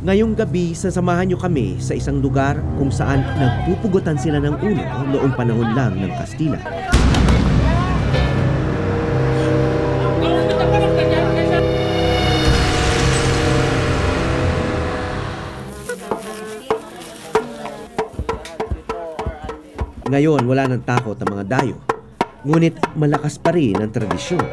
Ngayong gabi, sasamahan niyo kami sa isang lugar kung saan nagpupugutan sila ng ulo noong panahon lang ng Kastila. Ngayon, wala nang takot ang mga dayo, ngunit malakas pa rin ang tradisyon.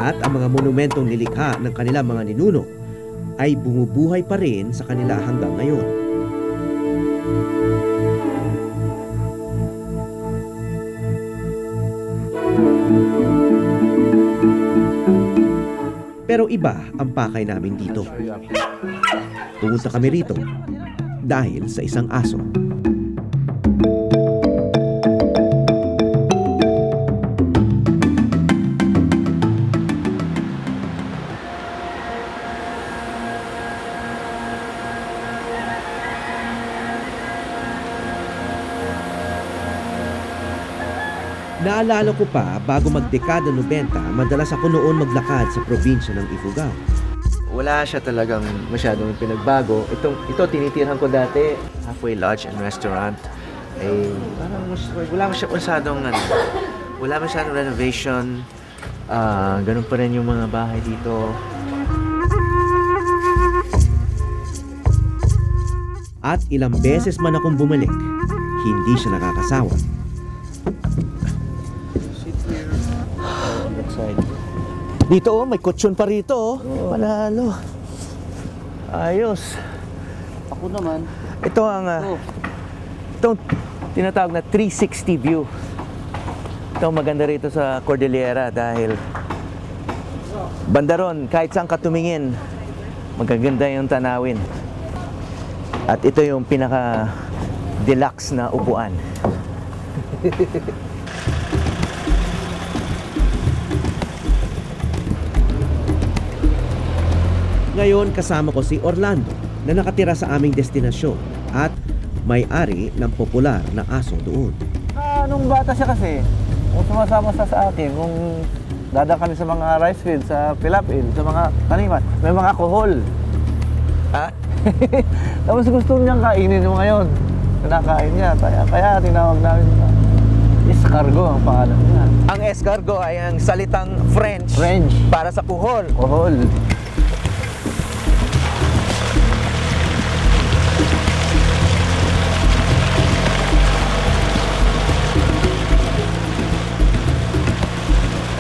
At ang mga monumentong nilikha ng kanilang mga ninuno ay bumubuhay pa rin sa kanila hanggang ngayon. Pero iba ang pakay namin dito. Pumunta kami rito dahil sa isang aso. Naalala ko pa, bago magdekada 90, madalas ako noon maglakad sa probinsya ng Ifugao. Wala siya talagang masyadong pinagbago. Ito tinitirhan ko dati, halfway lodge and restaurant. Eh, parang wala masyadong renovation. Ganun pa rin yung mga bahay dito. At ilang beses man akong bumalik, hindi siya nakakasawa. Dito may kutsyon pa rito Panalo. Ayos. Ako naman. Ito ang itong tinatawag na 360 view. Ito maganda rito sa Cordillera dahil banda ron, kahit saan ka tumingin, magaganda yung tanawin. At ito yung pinaka deluxe na upuan. Ngayon kasama ko si Orlando na nakatira sa aming destinasyon at may-ari ng popular na aso doon. Nung bata siya kasi, kung sumasama sa atin, kung dadaan kami sa mga rice field, sa pilapil, sa mga taniman, may mga alcohol. Tapos gusto niyang kainin mo ngayon. Kinakain niya. Kaya tinawag namin na escargot ang pangalan niya. Ang escargot ay ang salitang French para sa kuhol. Kuhol.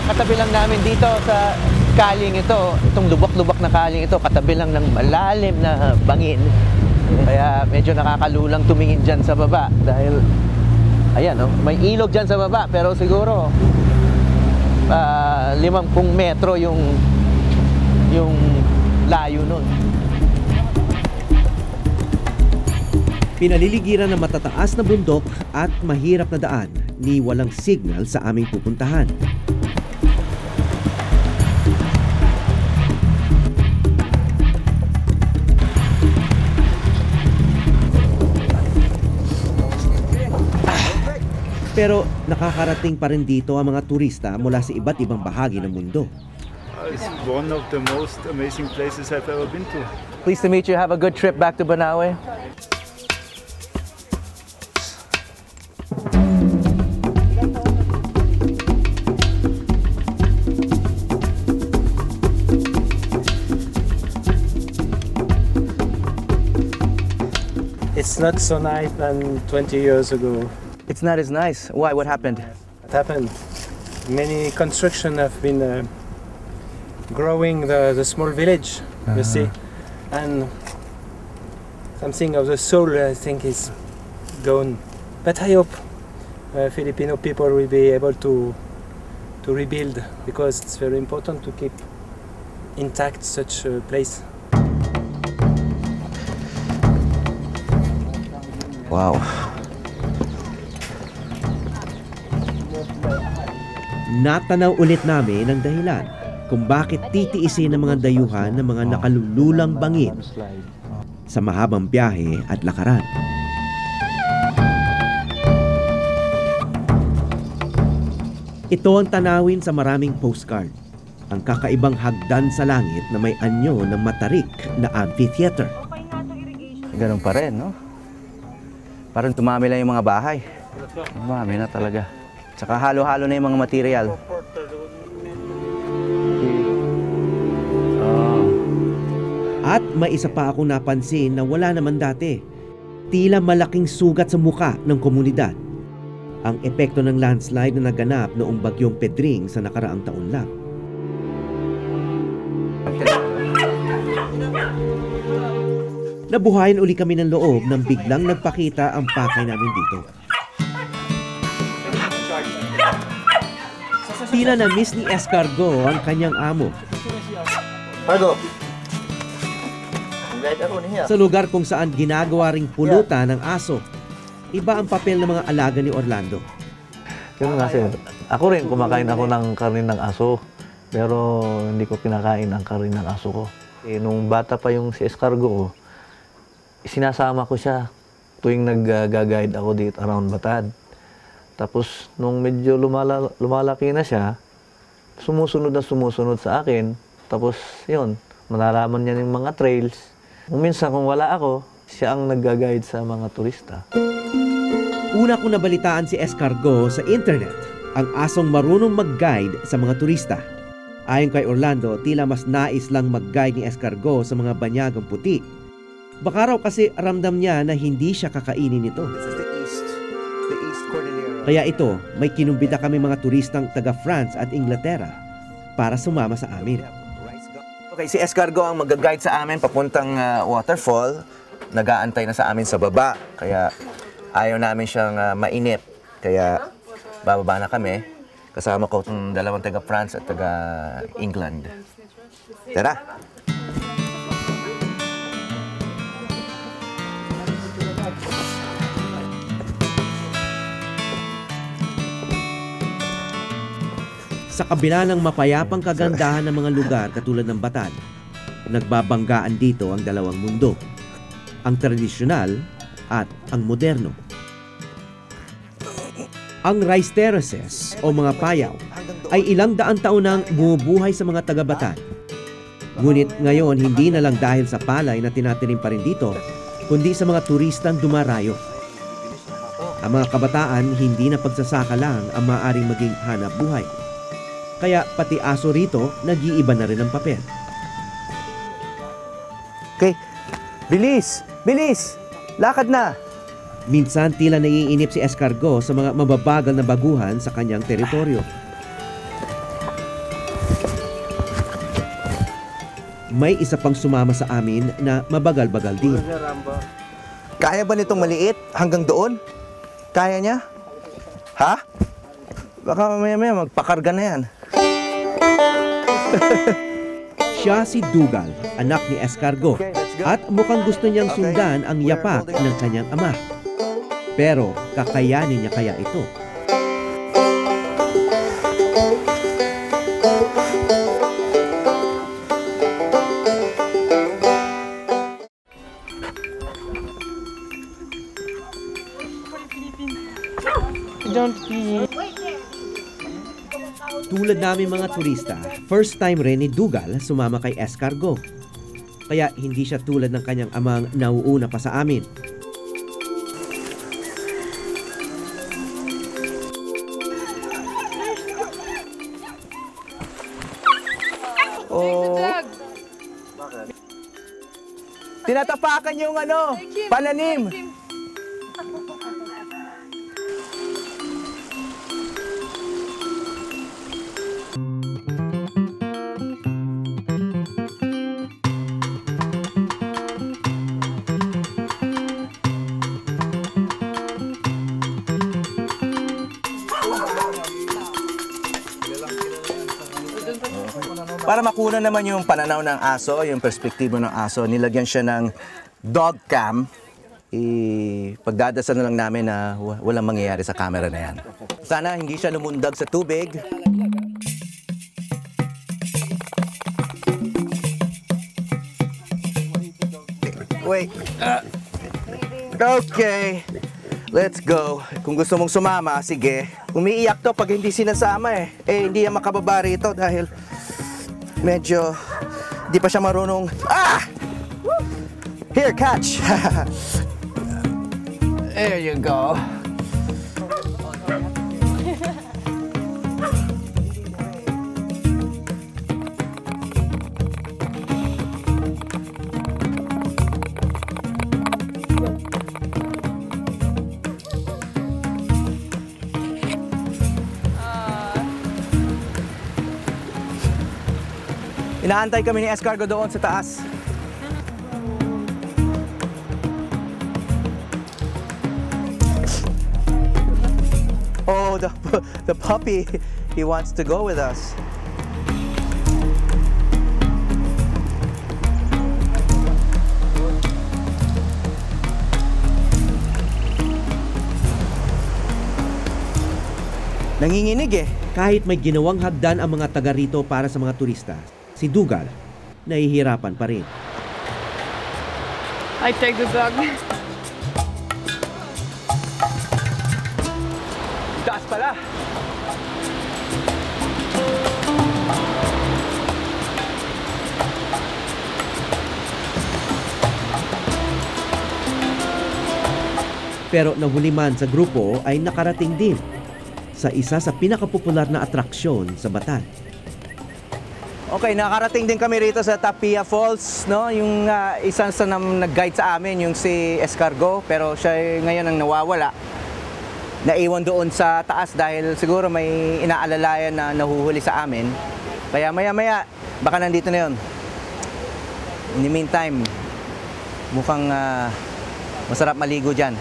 Katabi lang namin dito sa kaling ito, itong lubak-lubak na kaling ito, katabi lang ng malalim na bangin. Kaya medyo nakakalulang tumingin dyan sa baba dahil, ayan may ilog dyan sa baba, pero siguro 50 metro yung layo nun. Pinaliligiran ng matataas na bundok at mahirap na daan ni walang signal sa aming pupuntahan. Pero nakakarating pa rin dito ang mga turista mula sa iba't ibang bahagi ng mundo. It's one of the most amazing places I've ever been to. Pleased to meet you. Have a good trip back to Banaue. It's not so nice than 20 years ago. It's not as nice. Why? What happened? What happened? Many construction have been growing the small village, you see, and something of the soul, I think, is gone. But I hope Filipino people will be able to rebuild, because it's very important to keep intact such a place. Wow. Natanaw ulit namin ang dahilan kung bakit titiisin ng mga dayuhan ng mga nakalululang bangin sa mahabang biyahe at lakaran. Ito ang tanawin sa maraming postcard. ang kakaibang hagdan sa langit na may anyo ng matarik na amphitheater. Ganun pa rin, no? Parang tumami lang yung mga bahay. Tumami na talaga. Tsaka halo-halo na yung mga material. At may isa pa akong napansin na wala naman dati. Tila malaking sugat sa muka ng komunidad. Ang epekto ng landslide na naganap noong bagyong Pedring sa nakaraang taon lang. Nabuhayan uli kami ng loob nang biglang nagpakita ang pakay namin dito. Tila na-miss ni Escargo ang kanyang amo. Pargo. Sa lugar kung saan ginagawa ring pulutan ng aso, iba ang papel ng mga alaga ni Orlando. Ganun nga sir. Ako rin, kumakain ako ng karne ng aso. Pero hindi ko kinakain ang karne ng aso ko. Nung bata pa yung si Escargo ko, sinasama ko siya tuwing nag-guide ako dito around Batad. Tapos nung medyo lumalaki na siya, sumusunod sa akin. Tapos yun, malalaman niya yung mga trails. Kung minsan kung wala ako, siya ang nag-guide sa mga turista. Una kong nabalitaan si Escargo sa internet, ang asong marunong mag-guide sa mga turista. Ayon kay Orlando, tila mas nais lang mag-guide ni Escargo sa mga banyagang puti. Baka raw kasi ramdam niya na hindi siya kakainin nito. Kaya ito, may kinumbida kami mga turistang taga France at Inglaterra para sumama sa amin. Okay, si Escargo ang mag-guide sa amin papuntang waterfall. Nag-aantay na sa amin sa baba. Kaya ayaw namin siyang mainip. Kaya bababa na kami. Kasama ko itong dalawang taga France at taga England. Tara! Sa kabila ng mapayapang kagandahan ng mga lugar katulad ng Batad, nagbabanggaan dito ang dalawang mundo. Ang tradisyonal at ang moderno. Ang rice terraces o mga payaw ay ilang daan taon nang bumubuhay sa mga taga-Batad. Ngunit ngayon hindi na lang dahil sa palay na tinatanim pa rin dito, kundi sa mga turistang dumarayo. Ang mga kabataan hindi na pagsasaka lang ang maaaring maging hanap buhay. Kaya pati aso rito, nag-iiba na rin ang papel. Okay, bilis! Bilis! Lakad na! Minsan tila naiinip si Escargo sa mga mababagal na baguhan sa kanyang teritoryo. May isa pang sumama sa amin na mabagal-bagal din. Kaya ba nitong maliit hanggang doon? Kaya niya? Ha? Baka mamaya magpakarga na yan. Siya si Dougal, anak ni Escargo, at mukhang gusto niyang sundan ang yapak ng kanyang ama. Pero kakayanin niya kaya ito? Tulad namin mga turista, first time rin ni Dougal sumama kay Escargo. Kaya hindi siya tulad ng kanyang amang nauuna pa sa amin. Oh. Tinatapakan yung pananim. Para makuha naman yung pananaw ng aso, yung perspektibo ng aso, nilagyan siya ng dog cam. Pagdadasal na lang namin na walang mangyayari sa camera na yan. Sana hindi siya lumundag sa tubig. Wait. Okay. Let's go. Kung gusto mong sumama, sige. Umiiyak to pag hindi sinasama eh. Hindi yan makababa rito dahil medyo di pa siya marunong. Ah! Here, catch! There you go. Inaantay kami ni Escargo doon sa taas. Oh, the puppy, he wants to go with us. Nanginginig eh. Kahit may ginawang hagdan ang mga taga rito para sa mga turista, si Dugal, nahihirapan pa rin. I take the dog. Taas pala. Pero nahuli man sa grupo ay nakarating din sa isa sa pinakapopular na atraksyon sa Batan. Okay, nakarating din kami rito sa Tapia Falls, no? Yung isang sa nag-guide sa amin, yung si Escargo, pero siya ngayon ang nawawala. Naiwan doon sa taas dahil siguro may inaalalayan na nahuhuli sa amin. Kaya maya-maya, baka nandito na yun. In the meantime, mukhang masarap maligo dyan.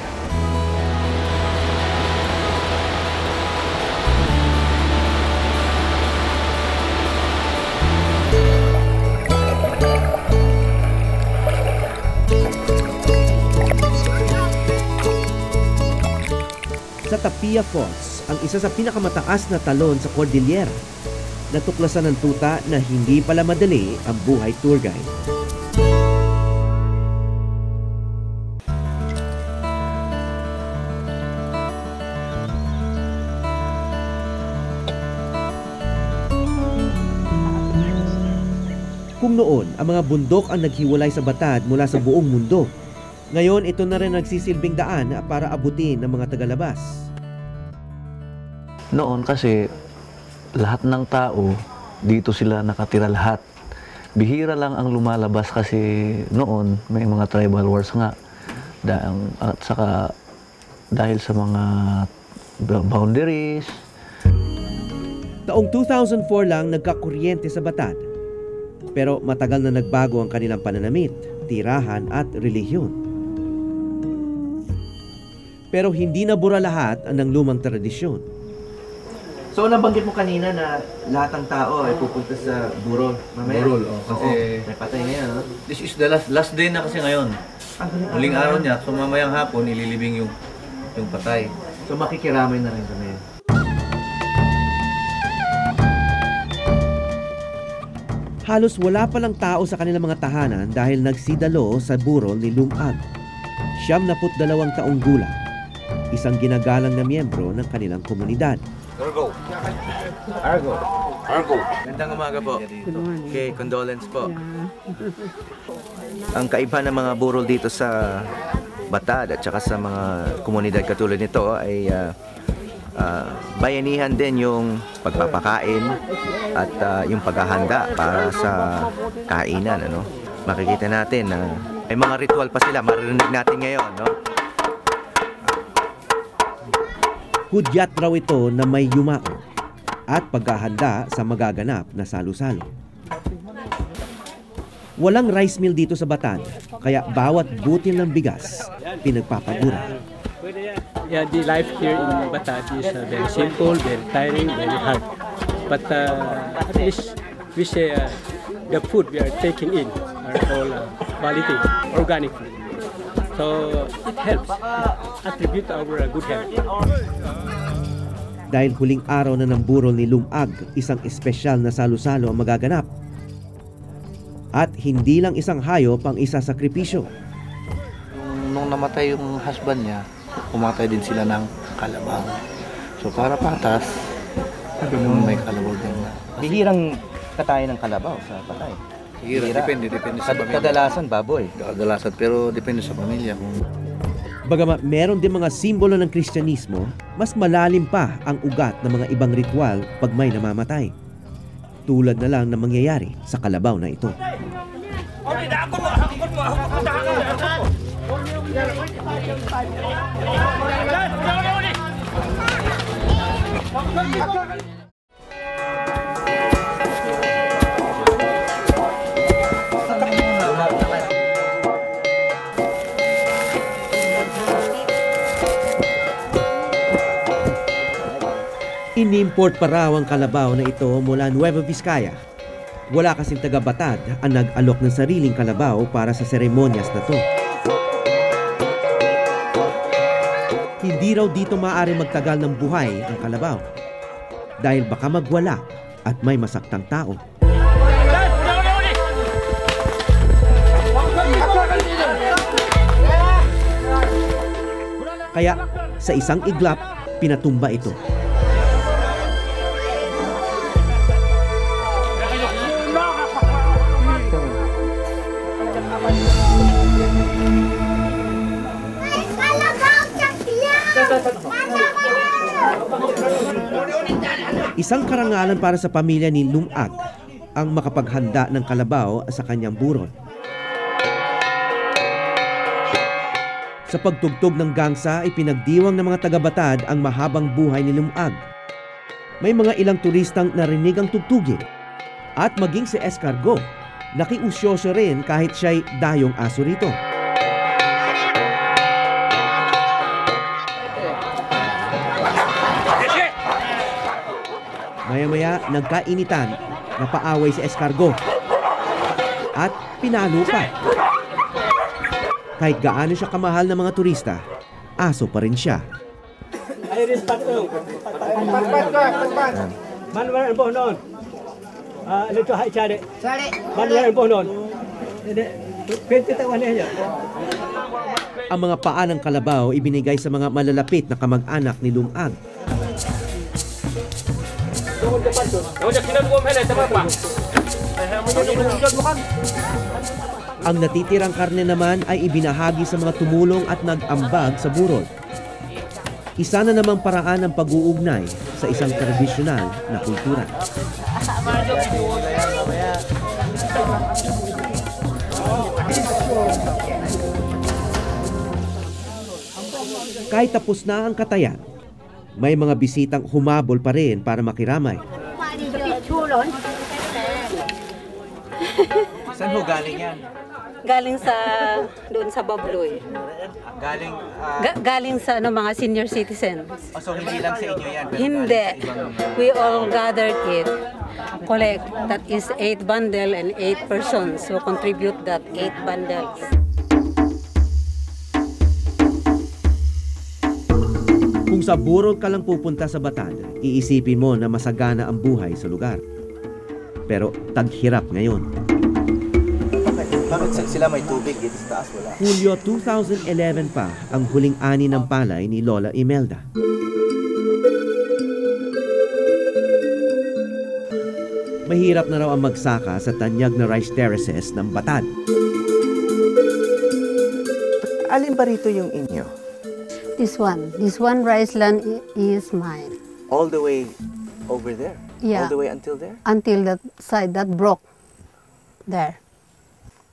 Sa Tapia Falls, ang isa sa pinakamataas na talon sa Cordillera, natuklasan ng tuta na hindi pala madali ang buhay tour guide. Kung noon, ang mga bundok ang naghiwalay sa Batad mula sa buong mundo, ngayon ito na rin nagsisilbing daan para abutin ng mga tagalabas. Noon kasi lahat ng tao dito sila nakatira lahat. Bihira lang ang lumalabas kasi noon may mga tribal wars nga. At saka dahil sa mga boundaries. Taong 2004 lang nagkakuryente sa Batad. Pero matagal na nagbago ang kanilang pananamit, tirahan at relihiyon. Pero hindi nabura lahat ng lumang tradisyon. So nabanggit mo kanina na lahat ng tao ay pupunta sa Burol. Burol, kasi may patay ngayon, no? this is the last day na kasi ngayon. Huling araw niya, so mamayang hapon ililibing yung patay. So makikiramay na rin kami. Halos wala palang tao sa kanilang mga tahanan dahil nagsidalo sa burol ni Lumag. 72 taong gulang, isang ginagalang na miyembro ng kanilang komunidad. Argo. Gandang umaga po. Okay, condolence po. Ang kaiba ng mga burol dito sa Batad at saka sa mga komunidad katulad nito ay bayanihan din yung pagpapakain at yung paghahanda para sa kainan, ano. Makikita natin na may mga ritual pa sila, maririnig natin ngayon, no? Hudyat raw ito na may yumao at paghahanda sa magaganap na salo-salo. Walang rice mill dito sa Batan, kaya bawat butil ng bigas pinagpapaguran. Yeah, the life here in Batad is very simple, very tiring, very hard. But at least we say the food we are taking in are all quality, organic food. So it helps, attribute our good health. Dahil huling araw na ng burol ni Lumag, isang espesyal na salo-salo ang magaganap. At hindi lang isang hayop ang isasakripisyo. Nung namatay yung husband niya, kumatay din sila ng kalabaw. So para patas, may kalabaw din na. Bihirang katayin ng kalabaw sa patay? Hira, depende sa pamilya. Kadalasan baboy. Kadalasan, pero depende sa pamilya. Bagamat meron din mga simbolo ng Kristyanismo, mas malalim pa ang ugat ng mga ibang ritual pag may namamatay. Tulad na lang ng mangyayari sa kalabaw na ito. Inimport pa raw ang kalabaw na ito mula Nueva Vizcaya. Wala kasing taga-Batad ang nag-alok ng sariling kalabaw para sa seremonyas na to. Hindi raw dito maaari magtagal ng buhay ang kalabaw dahil baka magwala at may masaktang tao. Kaya sa isang iglap, pinatumba ito. Isang karangalan para sa pamilya ni Lumag ang makapaghanda ng kalabaw sa kanyang burol. Sa pagtugtog ng gangsa ay pinagdiwang ng mga taga-Batad ang mahabang buhay ni Lumag. May mga ilang turistang narinig ang tugtugin at maging si Escargo, nakiusyoso rin kahit siya'y dayong aso rito. Maya-maya, nagkainitan, napaaway si Escargo at pinalo pa. Kahit gaano siya kamahal ng mga turista, aso pa rin siya. Ang mga paa ng kalabaw ibinigay sa mga malalapit na kamag-anak ni Lumag. Ang natitirang karne naman ay ibinahagi sa mga tumulong at nag-ambag sa burol. Isa na namang paraan ng pag-uugnay sa isang tradisyonal na kultura. Kahit tapos na ang katayan, may mga bisitang humabol pa rin para makiramay. Saan ho galing yan? Galing sa doon sa Babloy. Galing, Galing sa mga senior citizens. so hindi lang sa inyo yan? Hindi. We all gathered it. Collect. That is 8 bundle and 8 persons who contribute that 8 bundles. Kung sa burol ka lang pupunta sa Batad, iisipin mo na masagana ang buhay sa lugar. Pero taghirap ngayon. Bakit sila may tubig dito sa taas? Wala. Hulyo 2011 pa ang huling ani ng palay ni Lola Imelda. Mahirap na raw ang magsaka sa tanyag na rice terraces ng Batad. Alin ba rito yung inyo? This one rice land is mine. All the way over there? Yeah. All the way until there? Until that side that broke. There.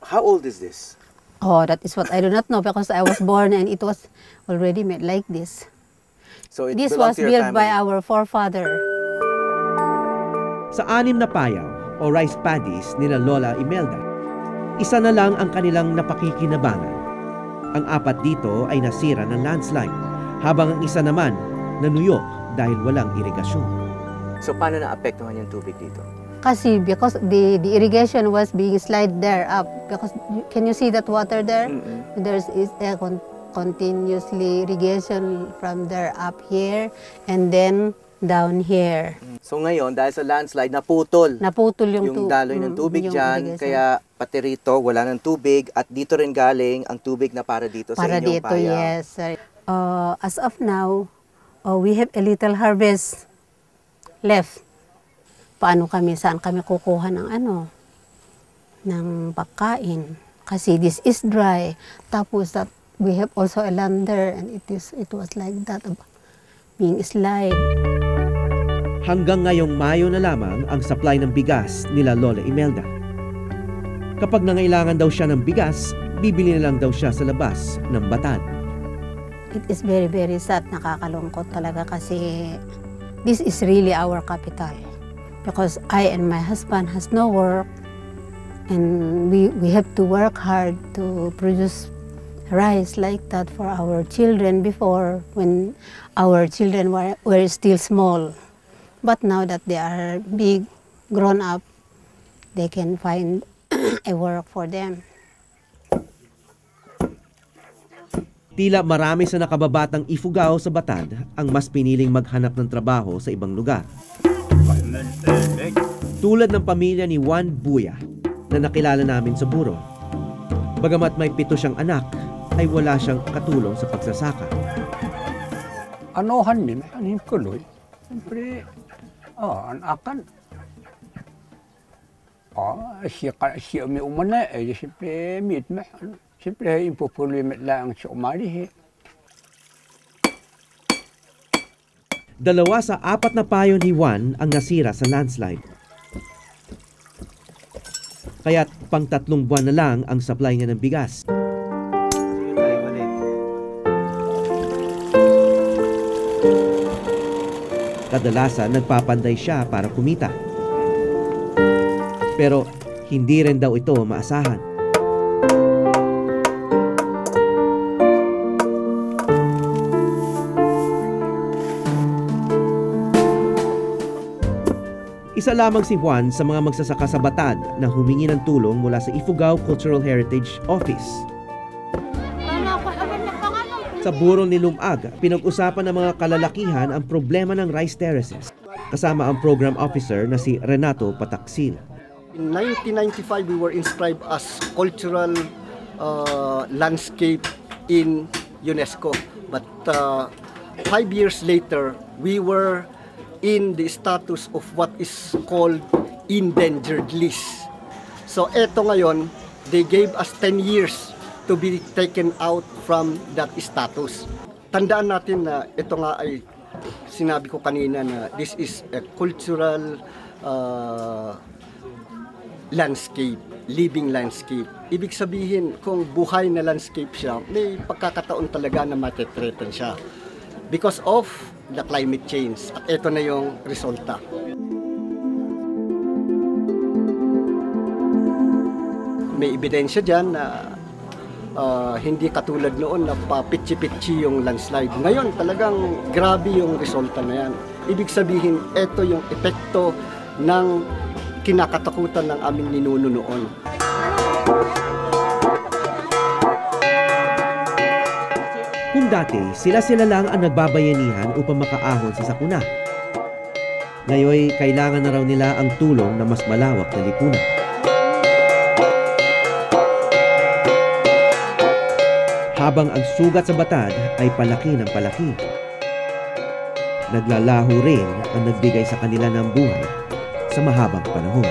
How old is this? Oh, that is what I do not know because I was born and it was already made like this. So it This belonged was to your built by family. our forefather. Sa 6 na payaw o rice paddies nila Lola Imelda, isa na lang ang kanilang napakikinabangan. Ang 4 dito ay nasira ng landslide, habang ang isa naman nanuyo dahil walang irigasyon. So paano naapektuhan yung tubig dito? Kasi because the irrigation was being slide there up because can you see that water there? There's continuously irrigation from there up here and then down here. So ngayon, dahil sa landslide, naputol Naputol yung daloy ng tubig yung dyan, irrigation. kaya pati rito wala ng tubig at dito rin galing ang tubig na para dito sa Para inyong dito, payaw. yes. As of now, we have a little harvest left. saan kami kukuha ng ng pagkain. Kasi this is dry. Tapos that we have also a lander and it was like that, being slide. Hanggang ngayong Mayo na lamang ang supply ng bigas nila Lola Imelda. Kapag nangailangan daw siya ng bigas, bibili na lang daw siya sa labas ng Batan. It is very, very sad. Nakakalungkot talaga kasi this is really our capital. Because I and my husband has no work and we have to work hard to produce rice like that for our children before when our children were still small. But now that they are big, grown up, they can find a work for them. Tila marami sa nakababatang Ifugao sa Batad ang mas piniling maghanap ng trabaho sa ibang lugar. Tulad ng pamilya ni Juan Buya na nakilala namin sa Buro. Bagamat may 7 siyang anak, ay wala siyang katulong sa pagsasaka. Anohan din, anin kuloy. Siyempre, anakan. Siya may umana, siyempre, meet me. Siyempre, yung problema lang siya umali. 2 sa 4 na payo ni Juan ang nasira sa landslide. Kaya't pang 3 buwan na lang ang supply niya ng bigas. Kadalasan nagpapanday siya para kumita. Pero hindi rin daw ito maasahan. Isa lamang si Juan sa mga magsasaka sa Batad na humingi ng tulong mula sa Ifugao Cultural Heritage Office. Sa burol ni Lumag, pinag-usapan ng mga kalalakihan ang problema ng rice terraces, kasama ang program officer na si Renato Pataksil. In 1995, we were inscribed as cultural landscape in UNESCO. But 5 years later, we were in the status of what is called endangered list. So eto ngayon, they gave us 10 years to be taken out from that status. Tandaan natin na ito nga ay, sinabi ko kanina na this is a cultural landscape, living landscape. Ibig sabihin, kung buhay na landscape siya, may pagkakataon talaga na matitreten siya because of the climate change. At ito na yung resulta. May ebidensya dyan na hindi katulad noon na papitsi-pitsi yung landslide. Ngayon talagang grabe yung resulta na yan. Ibig sabihin, ito yung epekto ng kinakatakutan ng aming ninuno noon. Kung dati, sila-sila lang ang nagbabayanihan upang makaahon sa sakuna. Ngayon, kailangan na raw nila ang tulong na mas malawak na lipunan. Habang ang sugat sa Batad ay palaki ng palaki, naglalaho rin ang nagbigay sa kanila ng buhay sa mahabang panahon.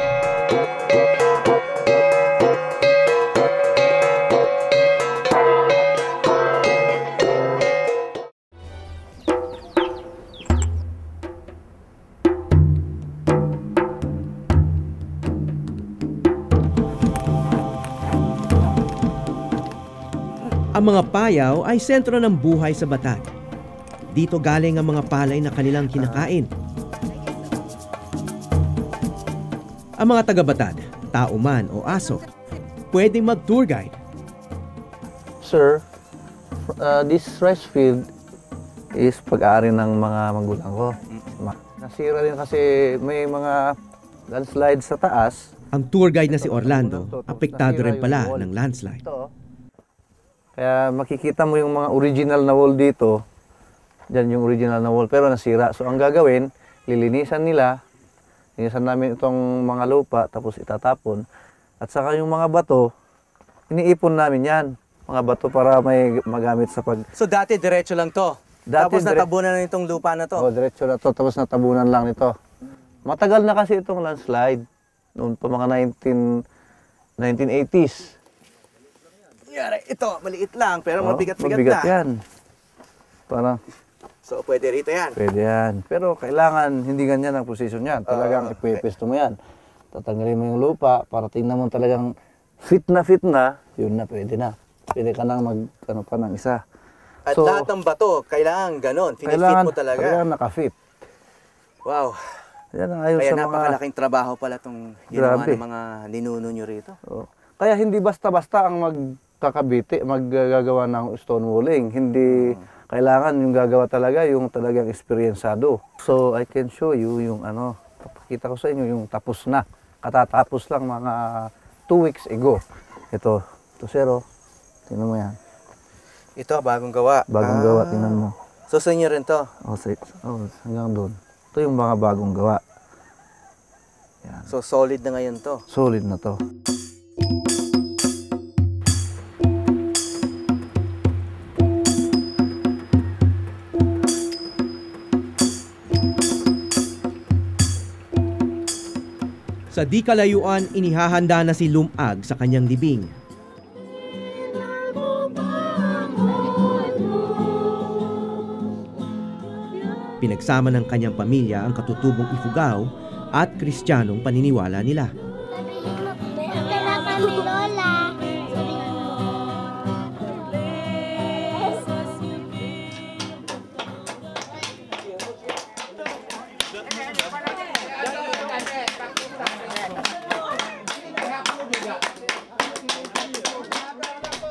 Ang mga payaw ay sentro ng buhay sa Batad. Dito galing ang mga palay na kanilang kinakain. Ang mga taga-Batad, tao man o aso, pwedeng mag-tour guide. Sir, this rice field is pag-aari ng mga magulang ko. Nasira rin kasi may mga landslide sa taas. Ang tour guide na si Orlando, apektado rin pala ng landslide. Kaya makikita mo yung mga original na wall dito. Diyan yung original na wall, pero nasira. So ang gagawin, lilinisan nila. Linisan namin itong mga lupa, tapos itatapon. At saka yung mga bato, iniipon namin yan. Mga bato para may magamit sa pag... So dati diretso lang to? Dati tapos natabunan na itong lupa na to? Oo, diretso na to, tapos natabunan lang nito. Matagal na kasi itong landslide. Noon pa mga 1980s. Ito, maliit lang, pero mabigat-bigat mabigat na. yan. Parang, So, pwede rito yan. pwede yan. Pero kailangan, hindi ganyan ang posisyon yan. Talagang ipipesto mo yan. Tatanggalin mo yung lupa para tingnan mo talagang fit na, yun na, pwede na. Pwede ka nang mag-ano pa ng isa. At lahat ng bato, kailangan ganon. Finifit mo talaga. Kailangan nakafit. Wow. Yan ang ayos Kaya sa mga... napakalaking trabaho pala itong ginawa Grabe. ng mga ninuno nyo rito. Oo. Kaya hindi basta-basta ang maggagawa ng stone walling. Hindi kailangan yung gagawa talaga, yung talagang eksperyensado. So I can show you yung ano, papakita ko sa inyo yung tapos na. Katatapos lang mga 2 weeks ago. Ito zero. Tingnan mo yan. Ito, bagong gawa. Bagong gawa, tingnan mo. So sa inyo rin to? Hanggang doon. Ito yung mga bagong gawa. Yan. So solid na ngayon to? Solid na to. Sa di kalayuan, inihahanda na si Lumag sa kanyang libing. Pinagsama ng kanyang pamilya ang katutubong Ifugao at Kristiyanong paniniwala nila.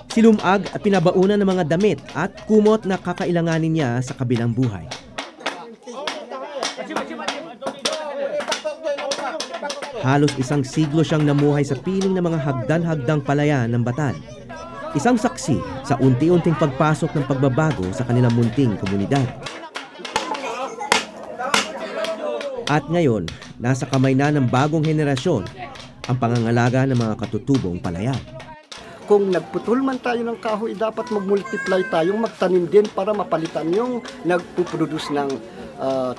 Si Lumag pinabaunan ng mga damit at kumot na kakailanganin niya sa kabilang buhay. Halos 1 siglo siyang namuhay sa piling ng mga hagdan-hagdang palayan ng Batan. Isang saksi sa unti-unting pagpasok ng pagbabago sa kanilang munting komunidad. At ngayon, nasa kamay na ng bagong henerasyon ang pangangalaga ng mga katutubong palayan. Kung nagputol man tayo ng kahoy, dapat mag-multiply tayong magtanim din para mapalitan yung nagpuproduce ng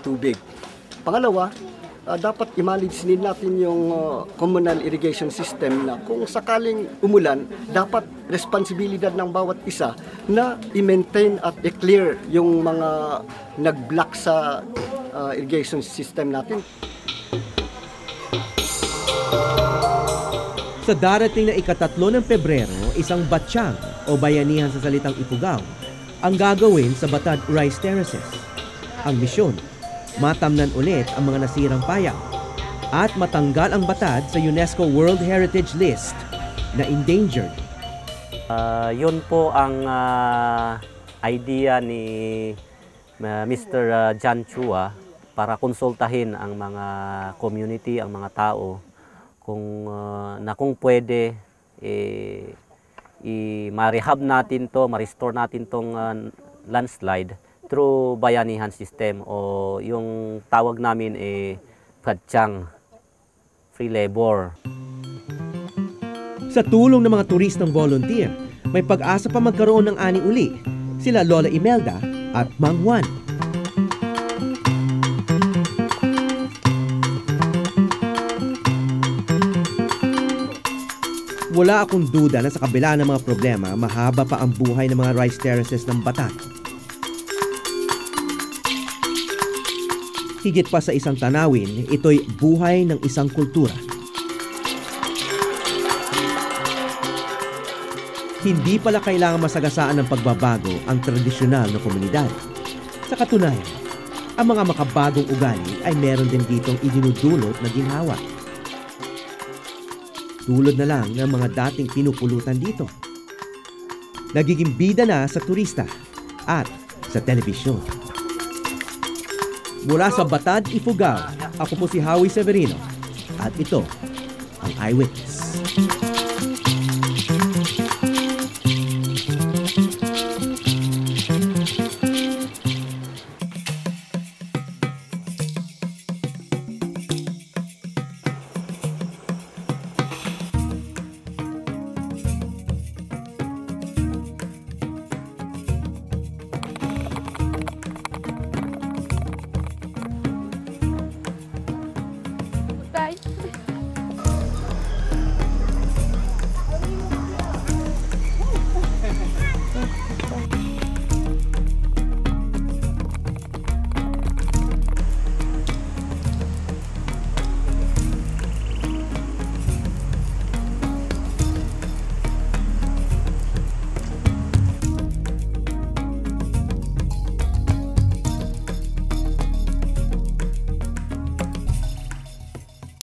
tubig. Pangalawa, dapat i-manage din natin yung communal irrigation system na kung sakaling umulan, dapat responsibilidad ng bawat isa na i-maintain at i-clear yung mga nag-block sa irrigation system natin. Sa darating na ika-3 ng Pebrero, isang batsyang o bayanihan sa salitang Ifugao ang gagawin sa Batad Rice Terraces. Ang misyon, matamnan ulit ang mga nasirang payaw at matanggal ang Batad sa UNESCO World Heritage List na endangered. Yun po ang idea ni Mr. John Chua para konsultahin ang mga community, ang mga tao kung pwede ma-rehab natin to, ma-restore natin tong landslide through bayanihan system o yung tawag namin Padchang, free labor. Sa tulong ng mga turistang volunteer, may pag-asa pa magkaroon ng ani uli, sila Lola Imelda at Mang Juan. Wala akong duda na sa kabila ng mga problema, mahaba pa ang buhay ng mga rice terraces ng Batan. Higit pa sa isang tanawin, ito'y buhay ng isang kultura. Hindi pala kailangan masagasaan ng pagbabago ang tradisyonal na komunidad. Sa katunayan, ang mga makabagong ugali ay meron din ditong idinudulot na ginhawa. Tulad na lang ng mga dating pinupulutan dito. Nagiging bida na sa turista at sa telebisyon. Mula sa Batad, Ifugao, ako po si Howie Severino at ito ang Eyewitness.